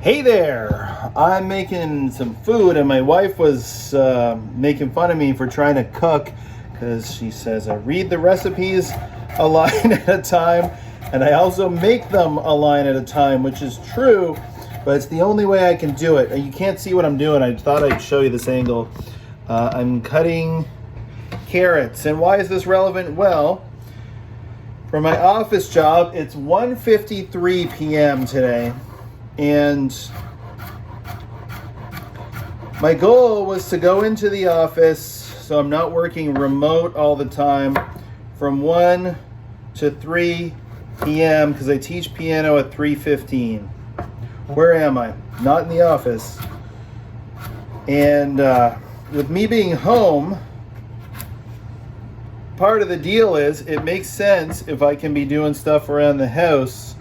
Hey there! I'm making some food, and my wife was making fun of me for trying to cook because she says I read the recipes a line at a time, and I also make them a line at a time, which is true, but it's the only way I can do it. You can't see what I'm doing. I thought I'd show you this angle. I'm cutting carrots, and why is this relevant? Well, for my office job, it's 1:53 p.m. today. And my goal was to go into the office so I'm not working remote all the time from 1 to 3 p.m. because I teach piano at 3:15. Where am I? Not in the office. And with me being home, part of the deal is it makes sense if I can be doing stuff around the house.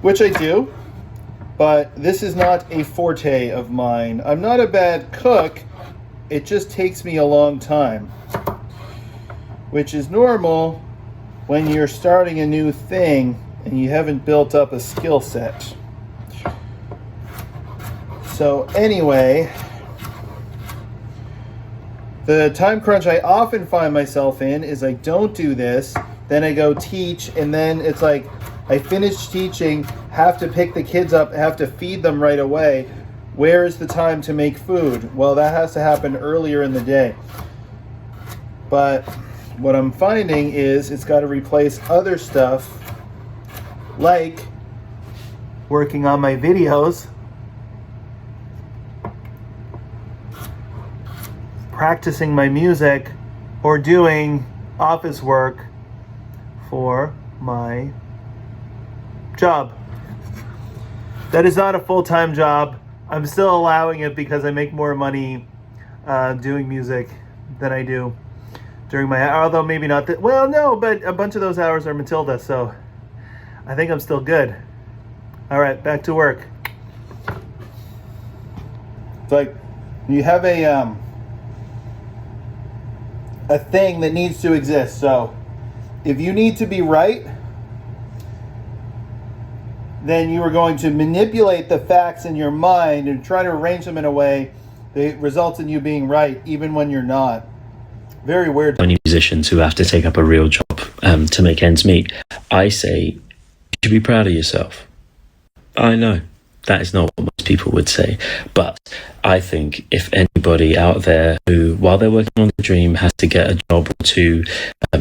Which I do, but this is not a forte of mine. I'm not a bad cook, it just takes me a long time, which is normal when you're starting a new thing and you haven't built up a skill set. So anyway, the time crunch I often find myself in is I don't do this, then I go teach, and then it's like I finish teaching, have to pick the kids up, have to feed them right away. Where is the time to make food? Well, that has to happen earlier in the day. But what I'm finding is it's got to replace other stuff, like working on my videos, practicing my music, or doing office work for my job. That is not a full-time job. I'm still allowing it because I make more money doing music than I do during my, although maybe not that, well, no, but a bunch of those hours are Matilda, so I think I'm still good. All right, back to work. It's like you have a thing that needs to exist. So if you need to be right, then you are going to manipulate the facts in your mind and try to arrange them in a way that results in you being right, even when you're not. Very weird. Only musicians who have to take up a real job to make ends meet. I say you should be proud of yourself. I know that is not what most people would say, but I think if anybody out there who, while they're working on the dream, has to get a job or two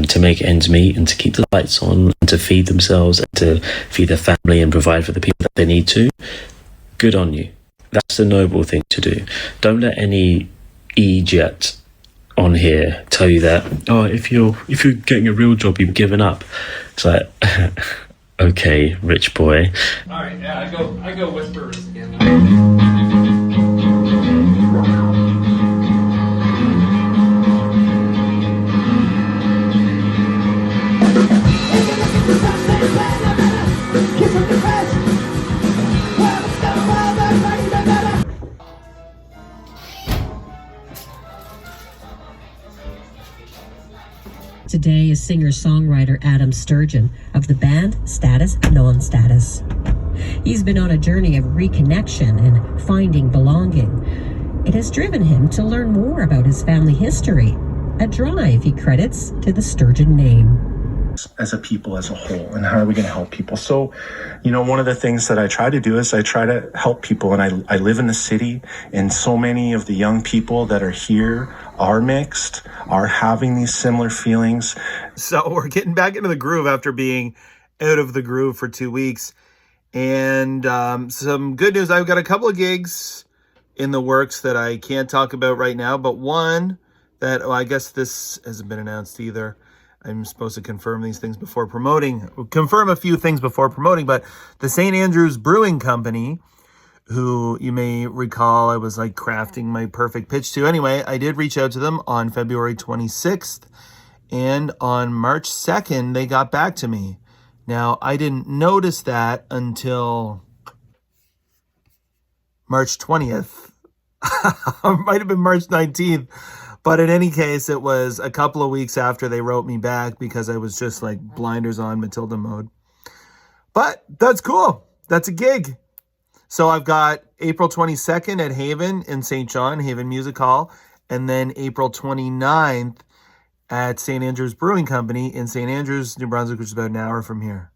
to make ends meet and to keep the lights on and to feed themselves and to feed their family and provide for the people that they need to, good on you. That's a noble thing to do. Don't let any idiot on here tell you that, oh, if you're getting a real job, you've given up. It's like, okay, rich boy. All right, yeah, I go whispers again. Today is singer-songwriter Adam Sturgeon of the band Status Non-Status. He's been on a journey of reconnection and finding belonging. It has driven him to learn more about his family history, a drive he credits to the Sturgeon name. As a people as a whole, and how are we going to help people? So, one of the things that I try to do is I try to help people, and I live in the city, and so many of the young people that are here are mixed, are having these similar feelings. So we're getting back into the groove after being out of the groove for 2 weeks. And some good news, I've got a couple of gigs in the works that I can't talk about right now, but one that, I guess this hasn't been announced either. I'm supposed to confirm these things before promoting, confirm a few things before promoting, but the St. Andrews Brewing Company, who you may recall I was like crafting my perfect pitch to. Anyway, I did reach out to them on February 26th, and on March 2nd, they got back to me. Now, I didn't notice that until March 20th. It might have been March 19th. But in any case, it was a couple of weeks after they wrote me back because I was just like blinders on Matilda mode. But that's cool. That's a gig. So I've got April 22nd at Haven in St. John, Haven Music Hall, and then April 29th at St. Andrews Brewing Company in St. Andrews, New Brunswick, which is about an hour from here.